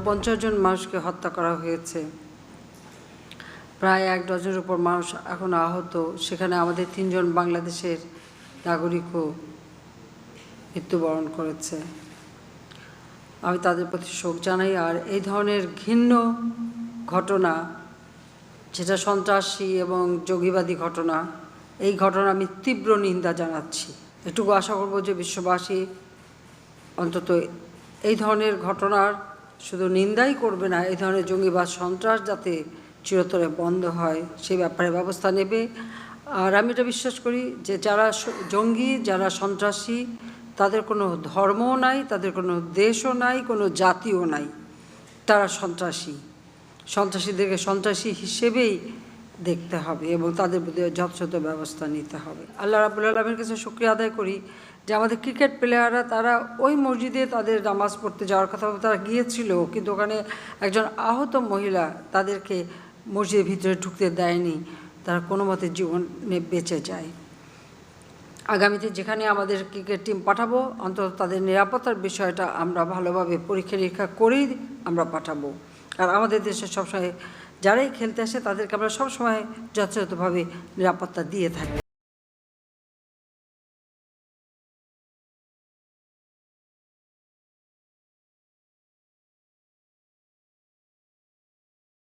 50 জন মানুষকে হত্যা করা হয়েছে, প্রায় 1 ডজনের উপর মানুষ এখন আহত। সেখানে আমাদের 3 জন বাংলাদেশের নাগরিকও মৃত্যুবরণ করেছে। আমি তাদের প্রতি শোক জানাই। আর এই ধরনের ঘৃণ্য ঘটনা, যেটা সন্ত্রাসী এবং জঙ্গিবাদী ঘটনা, এই ঘটনা আমি তীব্র নিন্দা জানাচ্ছি। এটুকু আশা করব যে বিশ্ববাসী অন্তত এই ধরনের ঘটনার শুধু নিন্দাই করবে না, এই ধরনের জঙ্গিবাদ সন্ত্রাস যাতে চিরতরে বন্ধ হয় সেই ব্যাপারে ব্যবস্থা নেবে। আর আমি এটা বিশ্বাস করি যে যারা জঙ্গি, যারা সন্ত্রাসী, তাদের কোনো ধর্মও নাই, তাদের কোনো দেশও নাই, কোনো জাতিও নাই। তারা সন্ত্রাসী। সন্ত্রাসীদেরকে সন্ত্রাসী হিসেবেই দেখতে হবে এবং তাদের প্রতি যথাযথ ব্যবস্থা নিতে হবে। আল্লাহ রাব্বুল আলামিনের কাছে শুকরিয়া আদায় করি যে আমাদের ক্রিকেট প্লেয়াররা তারা ওই মসজিদে তাদের নামাজ পড়তে যাওয়ার কথা তারা গিয়েছিল, কিন্তু ওখানে একজন আহত মহিলা তাদেরকে মসজিদের ভিতরে ঢুকতে দেয়নি, তারা কোনো মতে জীবনে বেঁচে যায়। আগামীতে যেখানে আমাদের ক্রিকেট টিম পাঠাবো, অন্তত তাদের নিরাপত্তার বিষয়টা আমরা ভালোভাবে পরীক্ষা নিরীক্ষা করেই আমরা পাঠাবো। আর আমাদের দেশে সবসময় যারাই খেলতে আসে তাদেরকে আমরা সবসময় যথাযথভাবে নিরাপত্তা দিয়ে থাকি।